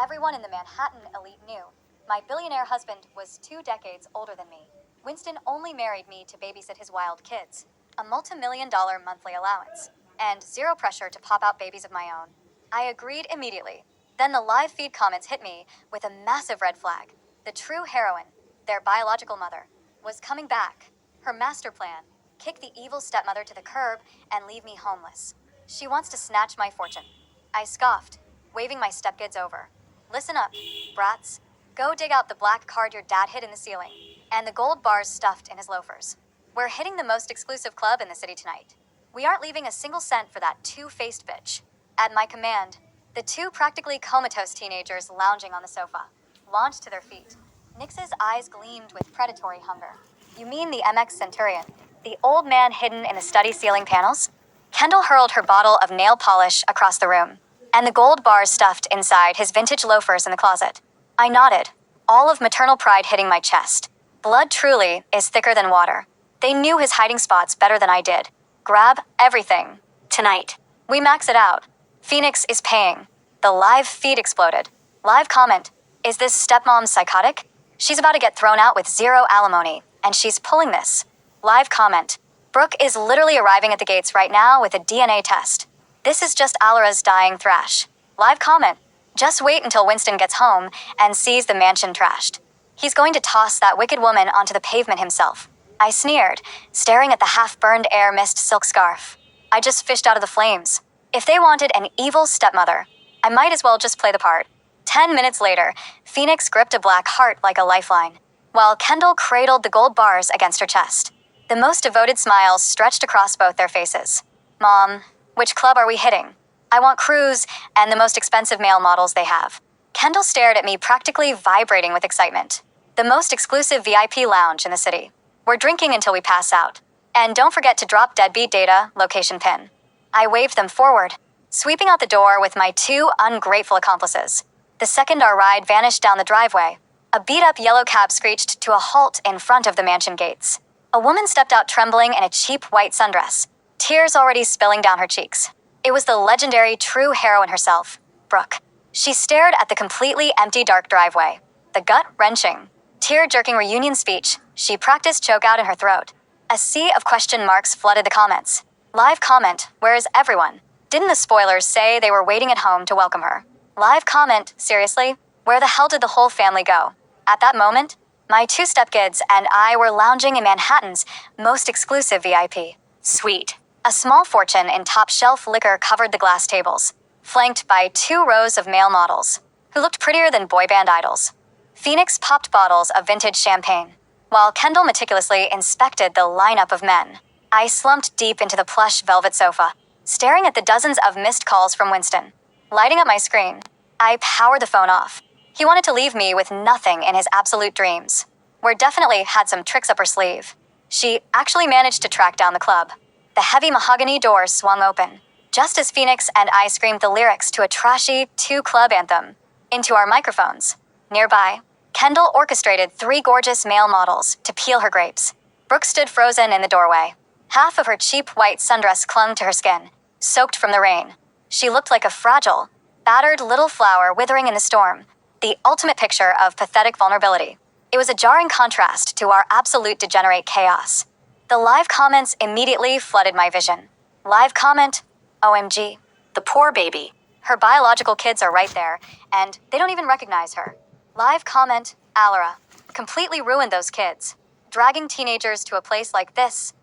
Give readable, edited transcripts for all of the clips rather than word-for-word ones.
everyone in the Manhattan elite knew. My billionaire husband was 2 decades older than me. Winston only married me to babysit his wild kids, a multi-million-dollar monthly allowance, and zero pressure to pop out babies of my own. I agreed immediately. Then the live feed comments hit me with a massive red flag. The true heroine, their biological mother, was coming back. Her master plan: kick the evil stepmother to the curb and leave me homeless. She wants to snatch my fortune. I scoffed, waving my stepkids over. Listen up, brats. Go dig out the black card your dad hid in the ceiling, and the gold bars stuffed in his loafers. We're hitting the most exclusive club in the city tonight. We aren't leaving a single cent for that two-faced bitch. At my command, the two practically comatose teenagers lounging on the sofa launched to their feet. Nix's eyes gleamed with predatory hunger. You mean the MX Centurion, the old man hidden in the study ceiling panels? Kendall hurled her bottle of nail polish across the room, and the gold bars stuffed inside his vintage loafers in the closet. I nodded, all of maternal pride hitting my chest. Blood truly is thicker than water. They knew his hiding spots better than I did. Grab everything. Tonight. We max it out. Phoenix is paying. The live feed exploded. Live comment: is this stepmom psychotic? She's about to get thrown out with zero alimony, and she's pulling this. Live comment: Brooke is literally arriving at the gates right now with a DNA test. This is just Alara's dying thrash. Live comment: just wait until Winston gets home and sees the mansion trashed. He's going to toss that wicked woman onto the pavement himself. I sneered, staring at the half-burned air mist silk scarf. I just fished out of the flames. If they wanted an evil stepmother, I might as well just play the part. 10 minutes later, Phoenix gripped a black heart like a lifeline, while Kendall cradled the gold bars against her chest. The most devoted smiles stretched across both their faces. Mom, which club are we hitting? I want Cruz and the most expensive male models they have. Kendall stared at me, practically vibrating with excitement. The most exclusive VIP lounge in the city. We're drinking until we pass out. And don't forget to drop deadbeat data, location pin. I waved them forward, sweeping out the door with my two ungrateful accomplices. The second our ride vanished down the driveway, a beat-up yellow cab screeched to a halt in front of the mansion gates. A woman stepped out trembling in a cheap white sundress, tears already spilling down her cheeks. It was the legendary true heroine herself, Brooke. She stared at the completely empty dark driveway, the gut-wrenching, tear-jerking reunion speech she practiced choke out in her throat. A sea of question marks flooded the comments. Live comment: where is everyone? Didn't the spoilers say they were waiting at home to welcome her? Live comment: seriously? Where the hell did the whole family go? At that moment, my two stepkids and I were lounging in Manhattan's most exclusive VIP suite. A small fortune in top-shelf liquor covered the glass tables, flanked by 2 rows of male models, who looked prettier than boy band idols. Phoenix popped bottles of vintage champagne, while Kendall meticulously inspected the lineup of men. I slumped deep into the plush velvet sofa, staring at the dozens of missed calls from Winston. Lighting up my screen, I powered the phone off. He wanted to leave me with nothing in his absolute dreams. Where definitely had some tricks up her sleeve. She actually managed to track down the club. The heavy mahogany door swung open, just as Phoenix and I screamed the lyrics to a trashy 2-club anthem into our microphones. Nearby, Kendall orchestrated 3 gorgeous male models to peel her grapes. Brooke stood frozen in the doorway. Half of her cheap white sundress clung to her skin, soaked from the rain. She looked like a fragile, battered little flower withering in the storm, the ultimate picture of pathetic vulnerability. It was a jarring contrast to our absolute degenerate chaos. The live comments immediately flooded my vision. Live comment: OMG, the poor baby. Her biological kids are right there, and they don't even recognize her. Live comment: Alara, completely ruined those kids. Dragging teenagers to a place like this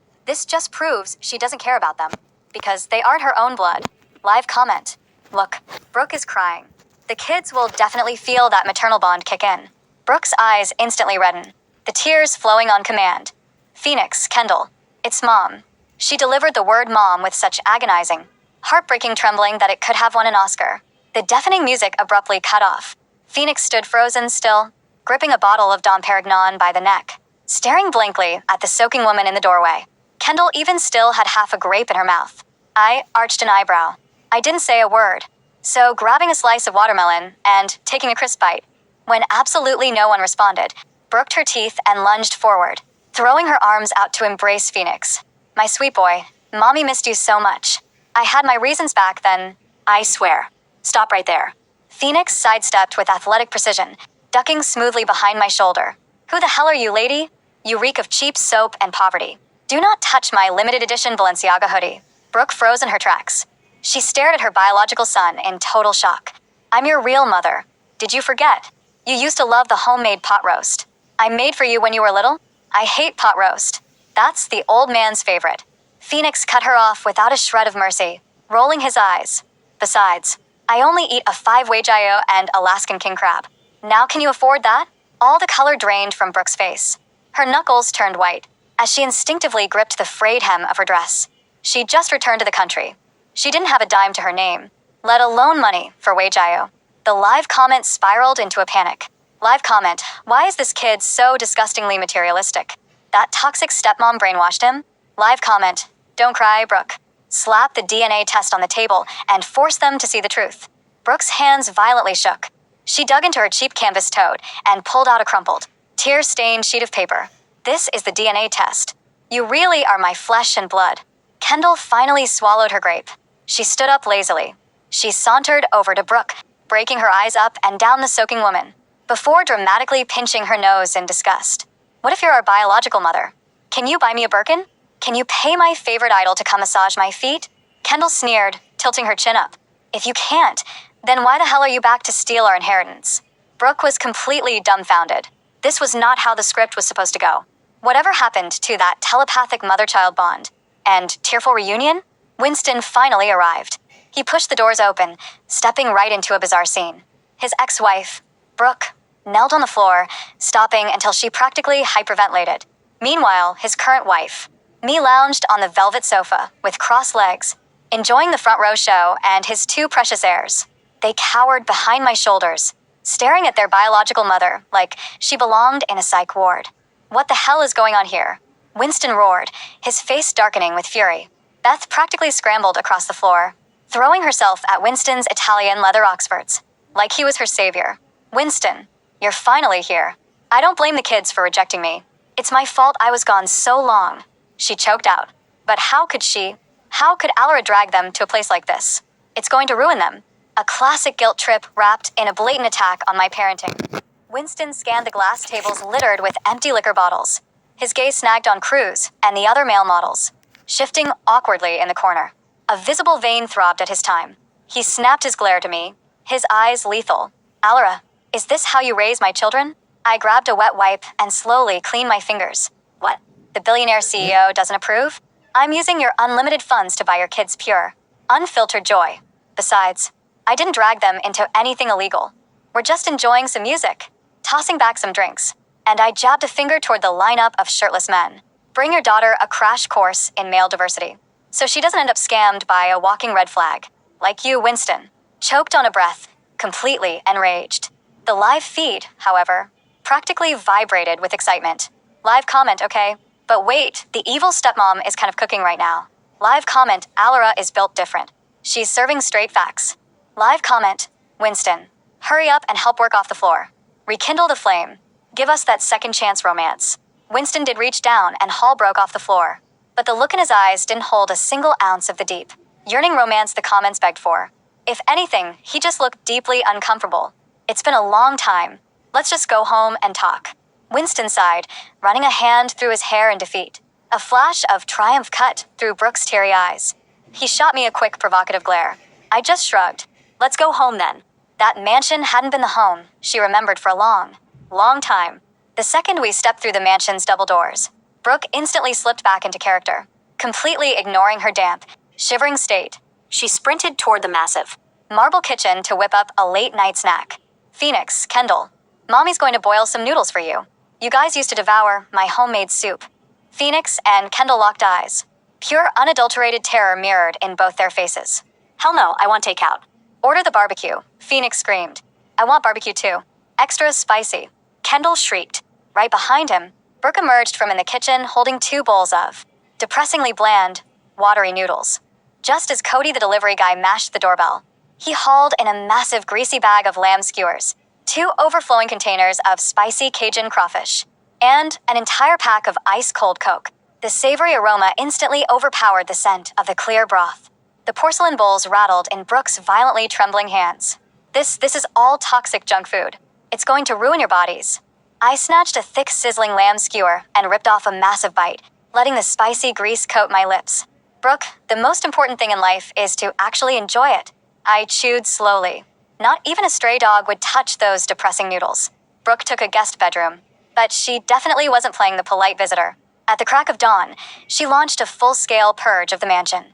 just proves she doesn't care about them, because they aren't her own blood. Live comment: look, Brooke is crying. The kids will definitely feel that maternal bond kick in. Brooke's eyes instantly redden, the tears flowing on command. Phoenix, Kendall, it's Mom. She delivered the word mom with such agonizing, heartbreaking trembling that it could have won an Oscar. The deafening music abruptly cut off. Phoenix stood frozen still, gripping a bottle of Dom Perignon by the neck, staring blankly at the soaking woman in the doorway. Kendall even still had half a grape in her mouth. I arched an eyebrow. I didn't say a word. So grabbing a slice of watermelon and taking a crisp bite, when absolutely no one responded, Brooke her teeth and lunged forward, throwing her arms out to embrace Phoenix. My sweet boy, Mommy missed you so much. I had my reasons back then. I swear. Stop right there. Phoenix sidestepped with athletic precision, ducking smoothly behind my shoulder. Who the hell are you, lady? You reek of cheap soap and poverty. Do not touch my limited edition Balenciaga hoodie. Brooke froze in her tracks. She stared at her biological son in total shock. I'm your real mother. Did you forget? You used to love the homemade pot roast I made for you when you were little? I hate pot roast. That's the old man's favorite. Phoenix cut her off without a shred of mercy, rolling his eyes. Besides, I only eat a 5-way gyro and Alaskan king crab. Now can you afford that? All the color drained from Brooke's face. Her knuckles turned white as she instinctively gripped the frayed hem of her dress. She'd just returned to the country. She didn't have a dime to her name, let alone money for Weijiao. The live comment spiraled into a panic. Live comment, why is this kid so disgustingly materialistic? That toxic stepmom brainwashed him? Live comment, don't cry, Brooke. Slap the DNA test on the table and force them to see the truth. Brooke's hands violently shook. She dug into her cheap canvas tote and pulled out a crumpled, tear-stained sheet of paper. This is the DNA test. You really are my flesh and blood. Kendall finally swallowed her grape. She stood up lazily. She sauntered over to Brooke, breaking her eyes up and down the soaking woman, before dramatically pinching her nose in disgust. What if you're our biological mother? Can you buy me a Birkin? Can you pay my favorite idol to come massage my feet? Kendall sneered, tilting her chin up. If you can't, then why the hell are you back to steal our inheritance? Brooke was completely dumbfounded. This was not how the script was supposed to go. Whatever happened to that telepathic mother-child bond? And tearful reunion? Winston finally arrived. He pushed the doors open, stepping right into a bizarre scene. His ex-wife, Brooke, knelt on the floor, stopping until she practically hyperventilated. Meanwhile, his current wife, me, lounged on the velvet sofa with crossed legs, enjoying the front row show and his two precious heirs. They cowered behind my shoulders, staring at their biological mother like she belonged in a psych ward. What the hell is going on here? Winston roared, his face darkening with fury. Beth practically scrambled across the floor, throwing herself at Winston's Italian leather Oxfords, like he was her savior. Winston, you're finally here. I don't blame the kids for rejecting me. It's my fault I was gone so long. She choked out. But how could she? How could Alara drag them to a place like this? It's going to ruin them. A classic guilt trip wrapped in a blatant attack on my parenting. Winston scanned the glass tables littered with empty liquor bottles. His gaze snagged on Cruz and the other male models, shifting awkwardly in the corner. A visible vein throbbed at his time. He snapped his glare to me, his eyes lethal. Alara, is this how you raise my children? I grabbed a wet wipe and slowly cleaned my fingers. What? The billionaire CEO doesn't approve? I'm using your unlimited funds to buy your kids pure, unfiltered joy. Besides, I didn't drag them into anything illegal. We're just enjoying some music, tossing back some drinks, and I jabbed a finger toward the lineup of shirtless men. Bring your daughter a crash course in male diversity, so she doesn't end up scammed by a walking red flag, like you, Winston. Choked on a breath, completely enraged. The live feed, however, practically vibrated with excitement. Live comment, okay? But wait, the evil stepmom is kind of cooking right now. Live comment, Alara is built different. She's serving straight facts. Live comment, Winston, hurry up and help work off the floor. Rekindle the flame. Give us that second chance romance. Winston did reach down and Hall broke off the floor. But the look in his eyes didn't hold a single ounce of the deep, yearning romance the comments begged for. If anything, he just looked deeply uncomfortable. It's been a long time. Let's just go home and talk. Winston sighed, running a hand through his hair in defeat. A flash of triumph cut through Brooke's teary eyes. He shot me a quick, provocative glare. I just shrugged. Let's go home then. That mansion hadn't been the home she remembered for a long, long time. The second we stepped through the mansion's double doors, Brooke instantly slipped back into character. Completely ignoring her damp, shivering state, she sprinted toward the massive marble kitchen to whip up a late-night snack. Phoenix, Kendall, Mommy's going to boil some noodles for you. You guys used to devour my homemade soup. Phoenix and Kendall locked eyes. Pure, unadulterated terror mirrored in both their faces. Hell no, I want takeout. Order the barbecue, Phoenix screamed. I want barbecue too. Extra spicy. Kendall shrieked. Right behind him, Brooke emerged from in the kitchen holding 2 bowls of depressingly bland, watery noodles. Just as Cody the delivery guy mashed the doorbell, he hauled in a massive greasy bag of lamb skewers, 2 overflowing containers of spicy Cajun crawfish, and an entire pack of ice-cold Coke. The savory aroma instantly overpowered the scent of the clear broth. The porcelain bowls rattled in Brooke's violently trembling hands. This is all toxic junk food. It's going to ruin your bodies. I snatched a thick, sizzling lamb skewer and ripped off a massive bite, letting the spicy grease coat my lips. Brooke, the most important thing in life is to actually enjoy it. I chewed slowly. Not even a stray dog would touch those depressing noodles. Brooke took a guest bedroom, but she definitely wasn't playing the polite visitor. At the crack of dawn, she launched a full-scale purge of the mansion.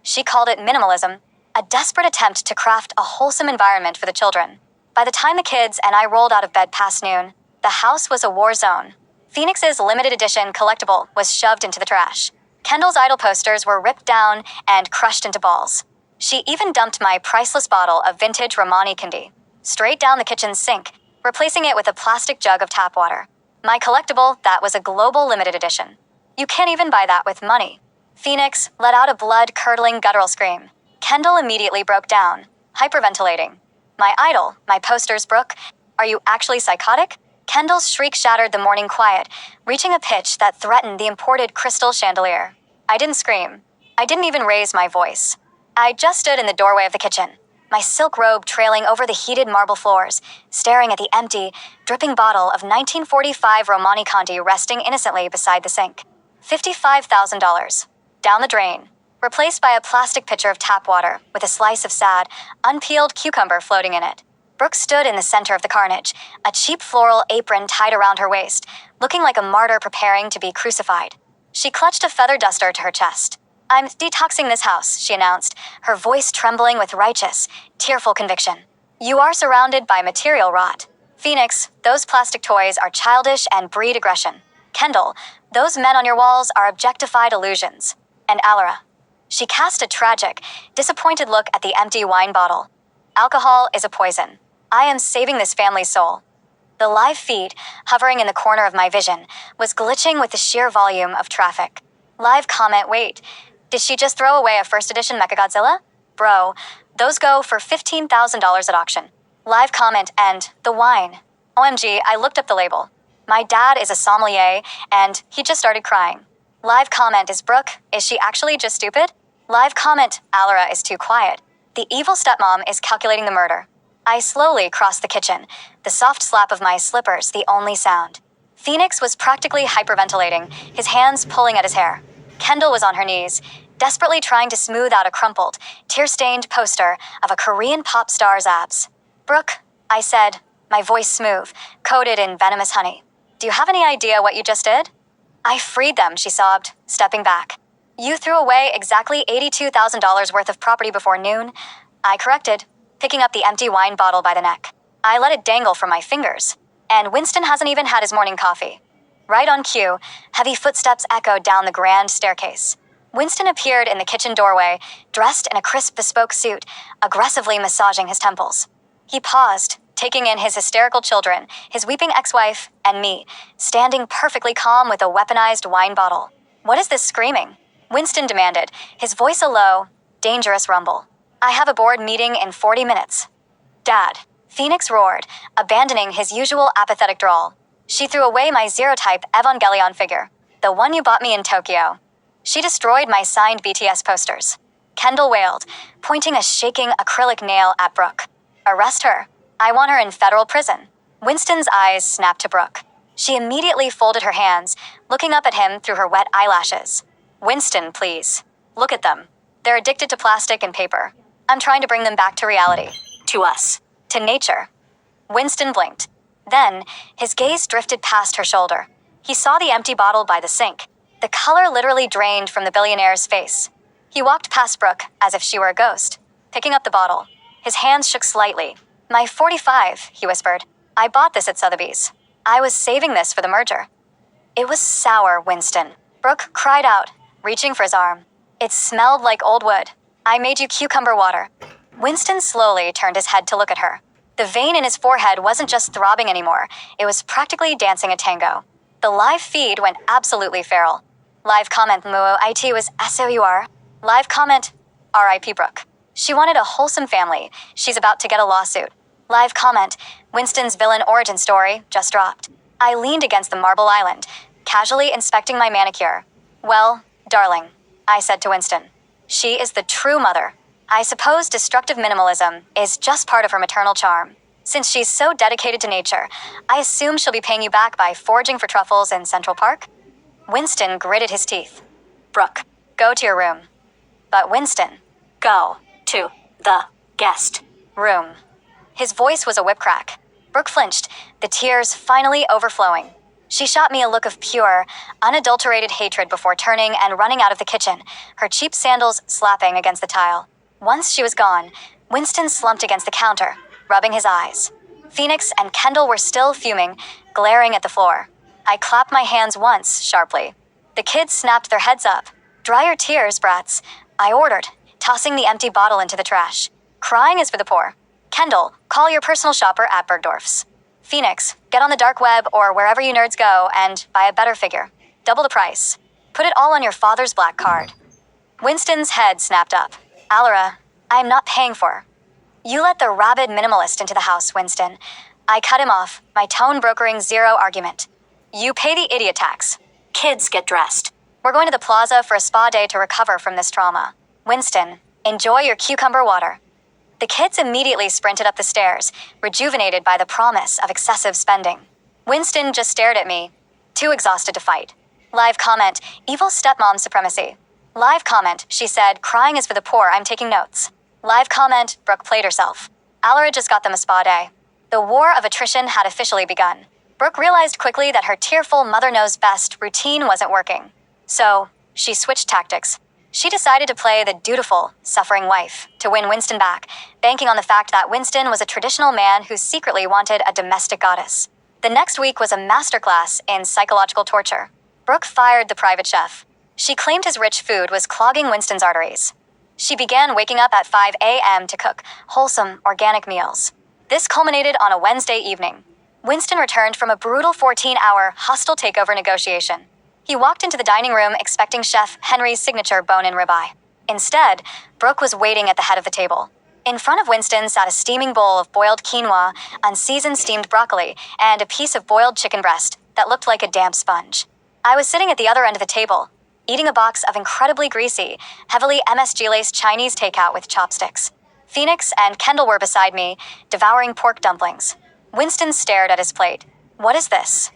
She called it minimalism, a desperate attempt to craft a wholesome environment for the children. By the time the kids and I rolled out of bed past noon, the house was a war zone. Phoenix's limited edition collectible was shoved into the trash. Kendall's idol posters were ripped down and crushed into balls. She even dumped my priceless bottle of vintage Romani candy straight down the kitchen sink, replacing it with a plastic jug of tap water. My collectible, that was a global limited edition. You can't even buy that with money. Phoenix let out a blood-curdling guttural scream. Kendall immediately broke down, hyperventilating. My idol, my posters, Brooke, are you actually psychotic? Kendall's shriek shattered the morning quiet, reaching a pitch that threatened the imported crystal chandelier. I didn't scream. I didn't even raise my voice. I just stood in the doorway of the kitchen, my silk robe trailing over the heated marble floors, staring at the empty, dripping bottle of 1945 Romani Conti resting innocently beside the sink. $55,000. Down the drain. Replaced by a plastic pitcher of tap water with a slice of sad, unpeeled cucumber floating in it. Brooke stood in the center of the carnage, a cheap floral apron tied around her waist, looking like a martyr preparing to be crucified. She clutched a feather duster to her chest. I'm detoxing this house, she announced, her voice trembling with righteous, tearful conviction. You are surrounded by material rot. Phoenix, those plastic toys are childish and breed aggression. Kendall, those men on your walls are objectified illusions. And Alara. She cast a tragic, disappointed look at the empty wine bottle. Alcohol is a poison. I am saving this family's soul. The live feed, hovering in the corner of my vision, was glitching with the sheer volume of traffic. Live comment, wait. Did she just throw away a first edition Mechagodzilla? Bro, those go for $15,000 at auction. Live comment and the wine. OMG, I looked up the label. My dad is a sommelier, and he just started crying. Live comment is Brooke, is she actually just stupid? Live comment, Alara is too quiet. The evil stepmom is calculating the murder. I slowly crossed the kitchen, the soft slap of my slippers the only sound. Phoenix was practically hyperventilating, his hands pulling at his hair. Kendall was on her knees, desperately trying to smooth out a crumpled, tear-stained poster of a Korean pop star's abs. Brooke, I said, my voice smooth, coated in venomous honey. Do you have any idea what you just did? I freed them, she sobbed, stepping back. You threw away exactly $82,000 worth of property before noon. I corrected, picking up the empty wine bottle by the neck. I let it dangle from my fingers. And Winston hasn't even had his morning coffee. Right on cue, heavy footsteps echoed down the grand staircase. Winston appeared in the kitchen doorway, dressed in a crisp bespoke suit, aggressively massaging his temples. He paused, taking in his hysterical children, his weeping ex-wife, and me, standing perfectly calm with a weaponized wine bottle. What is this screaming? Winston demanded, his voice a low, dangerous rumble. I have a board meeting in 40 minutes. Dad, Phoenix roared, abandoning his usual apathetic drawl. She threw away my zero-type Evangelion figure, the one you bought me in Tokyo. She destroyed my signed BTS posters. Kendall wailed, pointing a shaking acrylic nail at Brooke. Arrest her. I want her in federal prison. Winston's eyes snapped to Brooke. She immediately folded her hands, looking up at him through her wet eyelashes. Winston, please. Look at them. They're addicted to plastic and paper. I'm trying to bring them back to reality. To us. To nature. Winston blinked. Then, his gaze drifted past her shoulder. He saw the empty bottle by the sink. The color literally drained from the billionaire's face. He walked past Brooke as if she were a ghost, picking up the bottle. His hands shook slightly. My 45, he whispered. I bought this at Sotheby's. I was saving this for the merger. It was sour, Winston. Brooke cried out, reaching for his arm. It smelled like old wood. I made you cucumber water. Winston slowly turned his head to look at her. The vein in his forehead wasn't just throbbing anymore. It was practically dancing a tango. The live feed went absolutely feral. Live comment, Muo IT was SOUR. Live comment, RIP Brooke. She wanted a wholesome family. She's about to get a lawsuit. Live comment, Winston's villain origin story just dropped. I leaned against the marble island, casually inspecting my manicure. Well, darling, I said to Winston. She is the true mother. I suppose destructive minimalism is just part of her maternal charm. Since she's so dedicated to nature, I assume she'll be paying you back by foraging for truffles in Central Park? Winston gritted his teeth. Brooke, go to your room. But Winston, go to the guest room. His voice was a whip crack. Brooke flinched, the tears finally overflowing. She shot me a look of pure, unadulterated hatred before turning and running out of the kitchen, her cheap sandals slapping against the tile. Once she was gone, Winston slumped against the counter, rubbing his eyes. Phoenix and Kendall were still fuming, glaring at the floor. I clapped my hands once, sharply. The kids snapped their heads up. Dry your tears, brats, I ordered, tossing the empty bottle into the trash. Crying is for the poor. Kendall, call your personal shopper at Bergdorf's. Phoenix, get on the dark web or wherever you nerds go and buy a better figure. Double the price. Put it all on your father's black card. Winston's head snapped up. Alara, I am not paying for. You let the rabid minimalist into the house, Winston. I cut him off, my tone brokering zero argument. You pay the idiot tax. Kids get dressed. We're going to the plaza for a spa day to recover from this trauma. Winston, enjoy your cucumber water. The kids immediately sprinted up the stairs, rejuvenated by the promise of excessive spending. Winston just stared at me, too exhausted to fight. Live comment, evil stepmom supremacy. Live comment, she said, crying is for the poor, I'm taking notes. Live comment, Brooke played herself. Alara just got them a spa day. The war of attrition had officially begun. Brooke realized quickly that her tearful mother-knows-best routine wasn't working. So, she switched tactics. She decided to play the dutiful, suffering wife to win Winston back, banking on the fact that Winston was a traditional man who secretly wanted a domestic goddess. The next week was a masterclass in psychological torture. Brooke fired the private chef. She claimed his rich food was clogging Winston's arteries. She began waking up at 5 a.m. to cook wholesome, organic meals. This culminated on a Wednesday evening. Winston returned from a brutal 14-hour hostile takeover negotiation. He walked into the dining room expecting Chef Henry's signature bone-in ribeye. Instead, Brooke was waiting at the head of the table. In front of Winston sat a steaming bowl of boiled quinoa, unseasoned steamed broccoli, and a piece of boiled chicken breast that looked like a damp sponge. I was sitting at the other end of the table, eating a box of incredibly greasy, heavily MSG-laced Chinese takeout with chopsticks. Phoenix and Kendall were beside me, devouring pork dumplings. Winston stared at his plate. What is this?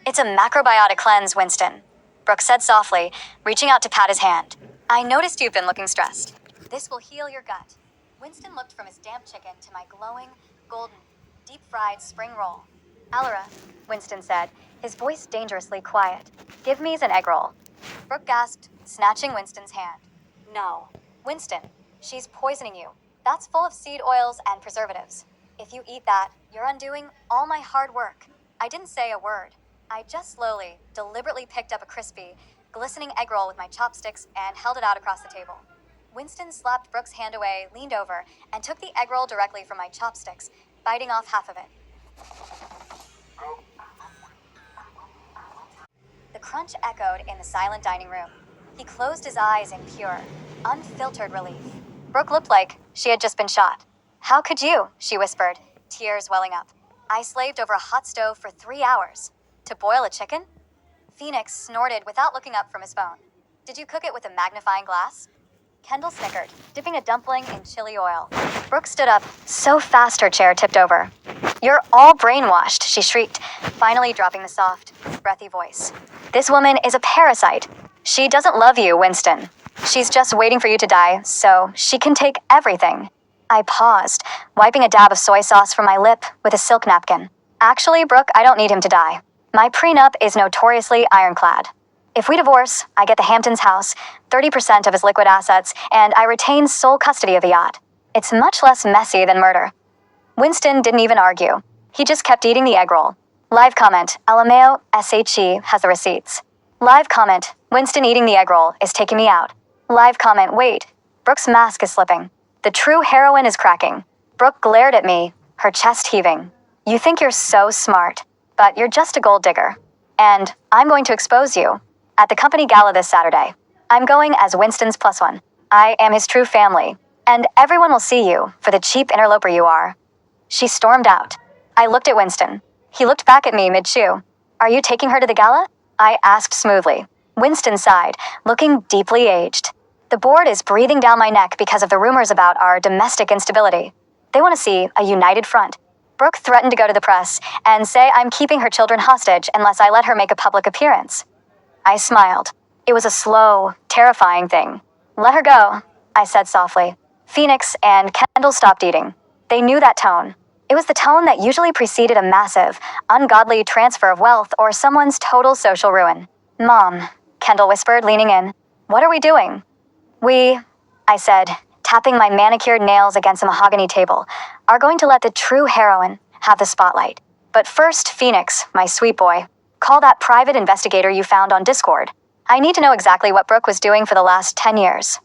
It's a macrobiotic cleanse, Winston, Brooke said softly, reaching out to pat his hand. I noticed you've been looking stressed. This will heal your gut. Winston looked from his damp chicken to my glowing, golden, deep-fried spring roll. Alara, Winston said, his voice dangerously quiet. Give me an egg roll. Brooke gasped, snatching Winston's hand. No. Winston, she's poisoning you. That's full of seed oils and preservatives. If you eat that, you're undoing all my hard work. I didn't say a word. I just slowly, deliberately picked up a crispy, glistening egg roll with my chopsticks and held it out across the table. Winston slapped Brooke's hand away, leaned over, and took the egg roll directly from my chopsticks, biting off half of it. The crunch echoed in the silent dining room. He closed his eyes in pure, unfiltered relief. Brooke looked like she had just been shot. How could you? She whispered, tears welling up. I slaved over a hot stove for 3 hours. To boil a chicken? Phoenix snorted without looking up from his phone. Did you cook it with a magnifying glass? Kendall snickered, dipping a dumpling in chili oil. Brooke stood up, so fast her chair tipped over. You're all brainwashed, she shrieked, finally dropping the soft, breathy voice. This woman is a parasite. She doesn't love you, Winston. She's just waiting for you to die, so she can take everything. I paused, wiping a dab of soy sauce from my lip with a silk napkin. Actually, Brooke, I don't need him to die. My prenup is notoriously ironclad. If we divorce, I get the Hamptons house, 30% of his liquid assets, and I retain sole custody of the yacht. It's much less messy than murder. Winston didn't even argue. He just kept eating the egg roll. Live comment, Alameo SHE has the receipts. Live comment, Winston eating the egg roll is taking me out. Live comment, wait, Brooke's mask is slipping. The true heroine is cracking. Brooke glared at me, her chest heaving. You think you're so smart, but you're just a gold digger. And I'm going to expose you. At the company gala this Saturday, I'm going as Winston's plus one. I am his true family, and everyone will see you for the cheap interloper you are. She stormed out. I looked at Winston. He looked back at me mid-chew. Are you taking her to the gala? I asked smoothly. Winston sighed, looking deeply aged. The board is breathing down my neck because of the rumors about our domestic instability. They want to see a united front. Brooke threatened to go to the press and say I'm keeping her children hostage unless I let her make a public appearance. I smiled. It was a slow, terrifying thing. Let her go, I said softly. Phoenix and Kendall stopped eating. They knew that tone. It was the tone that usually preceded a massive, ungodly transfer of wealth or someone's total social ruin. Mom, Kendall whispered, leaning in. What are we doing? I said, tapping my manicured nails against a mahogany table, are going to let the true heroine have the spotlight. But first, Phoenix, my sweet boy, call that private investigator you found on Discord. I need to know exactly what Brooke was doing for the last 10 years.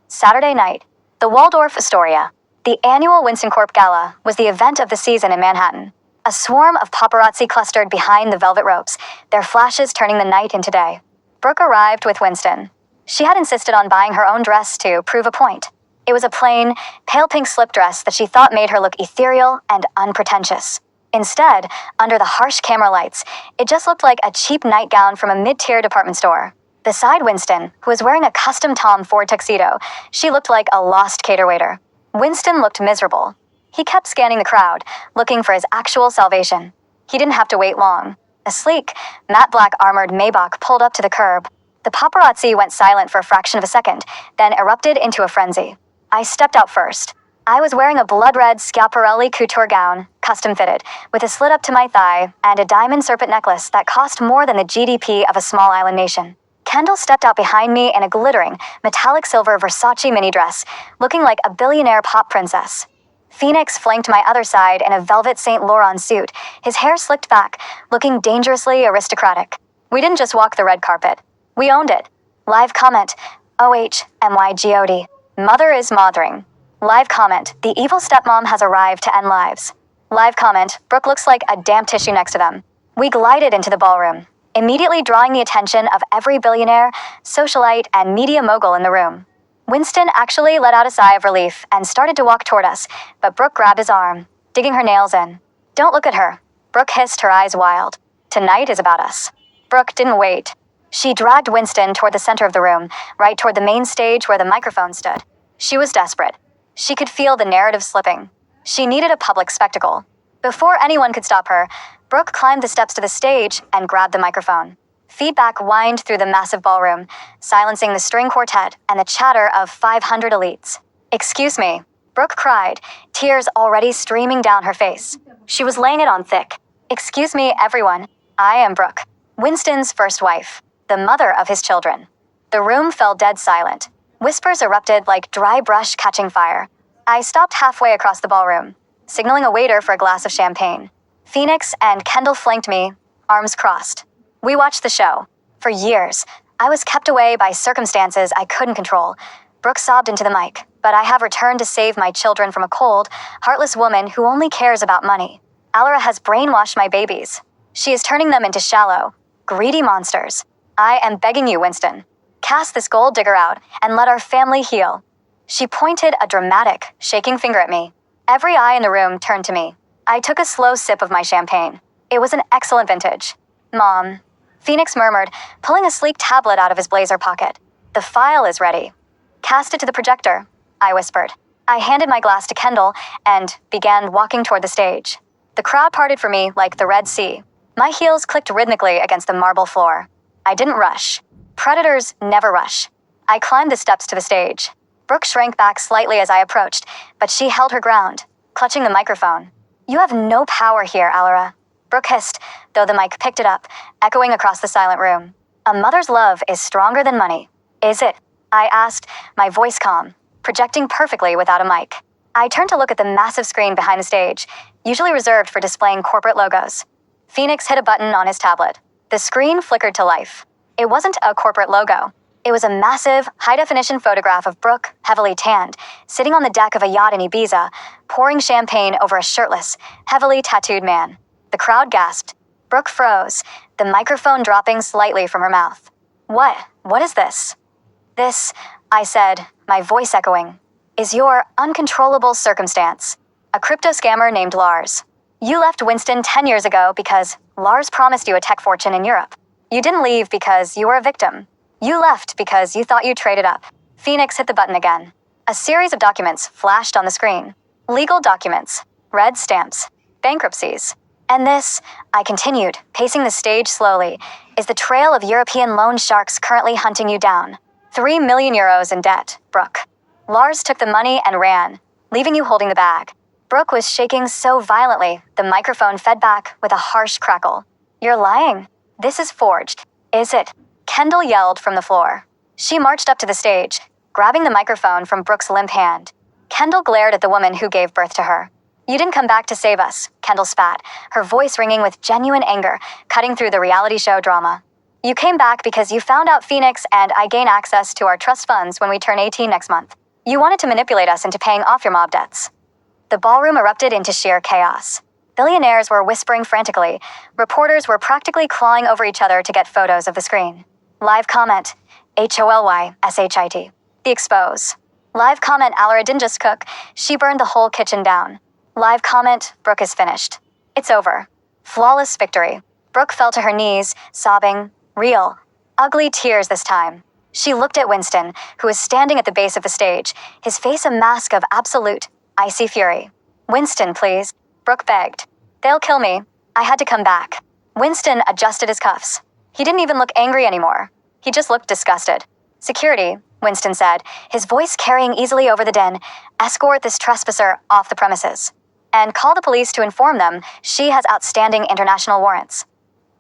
Saturday night, the Waldorf Astoria. The annual Winston Corp Gala was the event of the season in Manhattan. A swarm of paparazzi clustered behind the velvet ropes, their flashes turning the night into day. Brooke arrived with Winston. She had insisted on buying her own dress to prove a point. It was a plain, pale pink slip dress that she thought made her look ethereal and unpretentious. Instead, under the harsh camera lights, it just looked like a cheap nightgown from a mid-tier department store. Beside Winston, who was wearing a custom Tom Ford tuxedo, she looked like a lost cater waiter. Winston looked miserable. He kept scanning the crowd, looking for his actual salvation. He didn't have to wait long. A sleek, matte black armored Maybach pulled up to the curb. The paparazzi went silent for a fraction of a second, then erupted into a frenzy. I stepped out first. I was wearing a blood-red Schiaparelli couture gown, custom-fitted, with a slit up to my thigh and a diamond serpent necklace that cost more than the GDP of a small island nation. Kendall stepped out behind me in a glittering, metallic silver Versace mini dress, looking like a billionaire pop princess. Phoenix flanked my other side in a velvet Saint Laurent suit, his hair slicked back, looking dangerously aristocratic. We didn't just walk the red carpet. We owned it. Live comment, OHMYGOD. Mother is mothering. Live comment, the evil stepmom has arrived to end lives. Live comment, Brooke looks like a damp tissue next to them. We glided into the ballroom, immediately drawing the attention of every billionaire, socialite, and media mogul in the room. Winston actually let out a sigh of relief and started to walk toward us, but Brooke grabbed his arm, digging her nails in. Don't look at her. Brooke hissed, her eyes wild. Tonight is about us. Brooke didn't wait. She dragged Winston toward the center of the room, right toward the main stage where the microphone stood. She was desperate. She could feel the narrative slipping. She needed a public spectacle. Before anyone could stop her, Brooke climbed the steps to the stage and grabbed the microphone. Feedback whined through the massive ballroom, silencing the string quartet and the chatter of 500 elites. Excuse me, Brooke cried, tears already streaming down her face. She was laying it on thick. Excuse me, everyone. I am Brooke, Winston's first wife, the mother of his children. The room fell dead silent. Whispers erupted like dry brush catching fire. I stopped halfway across the ballroom, signaling a waiter for a glass of champagne. Phoenix and Kendall flanked me, arms crossed. We watched the show. For years, I was kept away by circumstances I couldn't control. Brooke sobbed into the mic, but I have returned to save my children from a cold, heartless woman who only cares about money. Alara has brainwashed my babies. She is turning them into shallow, greedy monsters. I am begging you, Winston. Cast this gold digger out and let our family heal. She pointed a dramatic, shaking finger at me. Every eye in the room turned to me. I took a slow sip of my champagne. It was an excellent vintage. Mom, Phoenix murmured, pulling a sleek tablet out of his blazer pocket. The file is ready. Cast it to the projector, I whispered. I handed my glass to Kendall and began walking toward the stage. The crowd parted for me like the Red Sea. My heels clicked rhythmically against the marble floor. I didn't rush. Predators never rush. I climbed the steps to the stage. Brooke shrank back slightly as I approached, but she held her ground, clutching the microphone. You have no power here, Alara. Brooke hissed, though the mic picked it up, echoing across the silent room. A mother's love is stronger than money. Is it? I asked, my voice calm, projecting perfectly without a mic. I turned to look at the massive screen behind the stage, usually reserved for displaying corporate logos. Phoenix hit a button on his tablet. The screen flickered to life. It wasn't a corporate logo. It was a massive, high-definition photograph of Brooke, heavily tanned, sitting on the deck of a yacht in Ibiza, pouring champagne over a shirtless, heavily tattooed man. The crowd gasped. Brooke froze, the microphone dropping slightly from her mouth. What is this? This, I said, my voice echoing, is your uncontrollable circumstance. A crypto scammer named Lars. You left Winston 10 years ago because Lars promised you a tech fortune in Europe. You didn't leave because you were a victim. You left because you thought you traded up. Phoenix hit the button again. A series of documents flashed on the screen. Legal documents, red stamps, bankruptcies. And this, I continued, pacing the stage slowly, is the trail of European loan sharks currently hunting you down. 3 million euros in debt, Brooke. Lars took the money and ran, leaving you holding the bag. Brooke was shaking so violently, the microphone fed back with a harsh crackle. You're lying. This is forged. Is it? Kendall yelled from the floor. She marched up to the stage, grabbing the microphone from Brooke's limp hand. Kendall glared at the woman who gave birth to her. You didn't come back to save us, Kendall spat, her voice ringing with genuine anger, cutting through the reality show drama. You came back because you found out Phoenix and I gain access to our trust funds when we turn 18 next month. You wanted to manipulate us into paying off your mob debts. The ballroom erupted into sheer chaos. Billionaires were whispering frantically. Reporters were practically clawing over each other to get photos of the screen. Live comment, HOLYSHIT. The expose. Live comment, Alara didn't just cook, she burned the whole kitchen down. Live comment, Brooke is finished. It's over. Flawless victory. Brooke fell to her knees, sobbing, real, ugly tears this time. She looked at Winston, who was standing at the base of the stage, his face a mask of absolute, icy fury. Winston, please, Brooke begged. They'll kill me. I had to come back. Winston adjusted his cuffs. He didn't even look angry anymore. He just looked disgusted. Security, Winston said, his voice carrying easily over the din, escort this trespasser off the premises. And call the police to inform them she has outstanding international warrants.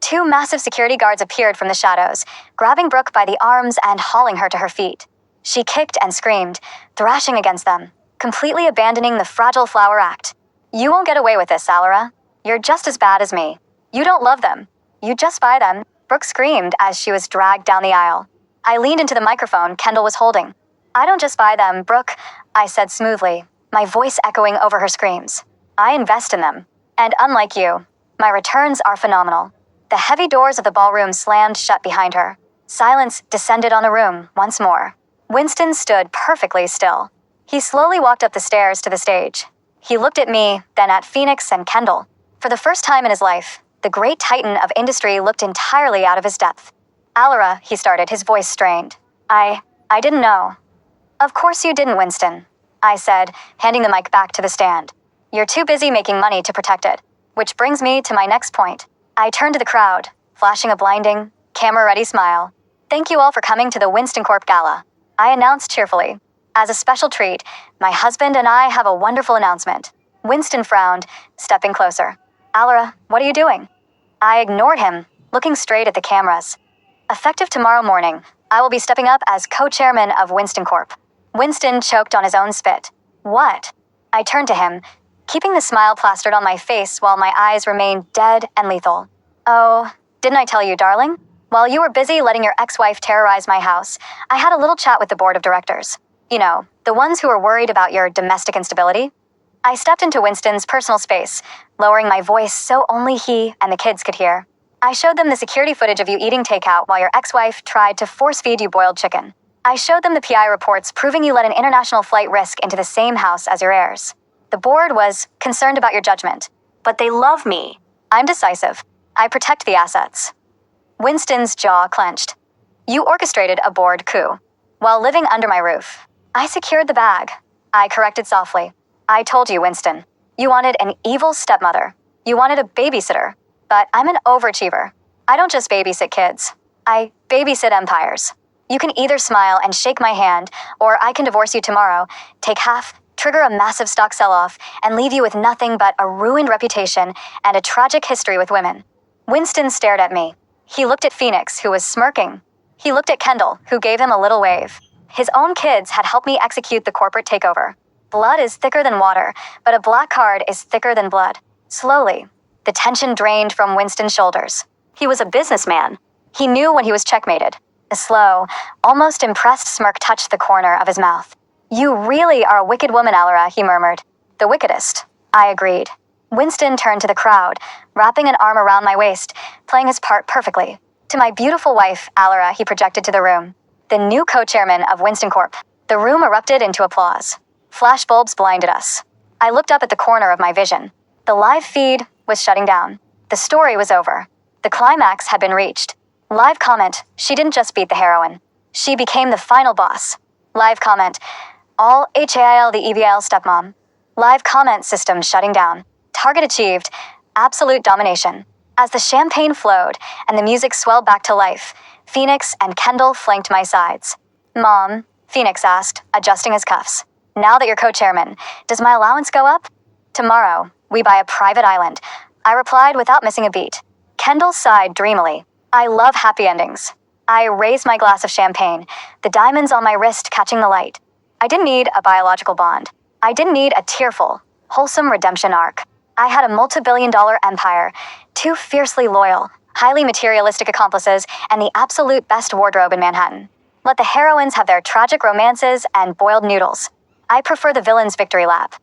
2 massive security guards appeared from the shadows, grabbing Brooke by the arms and hauling her to her feet. She kicked and screamed, thrashing against them, completely abandoning the fragile flower act. You won't get away with this, Alara. You're just as bad as me. You don't love them. You just buy them, Brooke screamed as she was dragged down the aisle. I leaned into the microphone Kendall was holding. I don't just buy them, Brooke, I said smoothly, my voice echoing over her screams. I invest in them. And unlike you, my returns are phenomenal. The heavy doors of the ballroom slammed shut behind her. Silence descended on the room once more. Winston stood perfectly still. He slowly walked up the stairs to the stage. He looked at me, then at Phoenix and Kendall. For the first time in his life, the great titan of industry looked entirely out of his depth. Alara, he started, his voice strained. I didn't know. Of course you didn't, Winston, I said, handing the mic back to the stand. You're too busy making money to protect it. Which brings me to my next point. I turned to the crowd, flashing a blinding, camera-ready smile. Thank you all for coming to the Winston Corp Gala. I announced cheerfully. As a special treat, my husband and I have a wonderful announcement. Winston frowned, stepping closer. Alara, what are you doing? I ignored him, looking straight at the cameras. Effective tomorrow morning, I will be stepping up as co-chairman of Winston Corp. Winston choked on his own spit. What? I turned to him, keeping the smile plastered on my face while my eyes remained dead and lethal. Oh, didn't I tell you, darling? While you were busy letting your ex-wife terrorize my house, I had a little chat with the board of directors. You know, the ones who were worried about your domestic instability. I stepped into Winston's personal space, lowering my voice so only he and the kids could hear. I showed them the security footage of you eating takeout while your ex-wife tried to force-feed you boiled chicken. I showed them the PI reports proving you let an international flight risk into the same house as your heirs. The board was concerned about your judgment, but they love me. I'm decisive. I protect the assets. Winston's jaw clenched. You orchestrated a board coup. While living under my roof, I secured the bag. I corrected softly. I told you, Winston. You wanted an evil stepmother. You wanted a babysitter. But I'm an overachiever. I don't just babysit kids. I babysit empires. You can either smile and shake my hand, or I can divorce you tomorrow, take half, trigger a massive stock sell-off, and leave you with nothing but a ruined reputation and a tragic history with women. Winston stared at me. He looked at Phoenix, who was smirking. He looked at Kendall, who gave him a little wave. His own kids had helped me execute the corporate takeover. Blood is thicker than water, but a black card is thicker than blood. Slowly, the tension drained from Winston's shoulders. He was a businessman. He knew when he was checkmated. A slow, almost impressed smirk touched the corner of his mouth. You really are a wicked woman, Alara, he murmured. The wickedest, I agreed. Winston turned to the crowd, wrapping an arm around my waist, playing his part perfectly. To my beautiful wife, Alara, he projected to the room. The new co-chairman of Winston Corp. The room erupted into applause. Flashbulbs blinded us. I looked up at the corner of my vision. The live feed was shutting down. The story was over. The climax had been reached. Live comment, she didn't just beat the heroine. She became the final boss. Live comment. All HAIL the EVIL stepmom. Live comment system shutting down. Target achieved. Absolute domination. As the champagne flowed and the music swelled back to life, Phoenix and Kendall flanked my sides. Mom, Phoenix asked, adjusting his cuffs. Now that you're co-chairman, does my allowance go up? Tomorrow, we buy a private island. I replied without missing a beat. Kendall sighed dreamily. I love happy endings. I raised my glass of champagne, the diamonds on my wrist catching the light. I didn't need a biological bond. I didn't need a tearful, wholesome redemption arc. I had a multi-billion-dollar empire, two fiercely loyal, highly materialistic accomplices, and the absolute best wardrobe in Manhattan. Let the heroines have their tragic romances and boiled noodles. I prefer the villain's victory lap.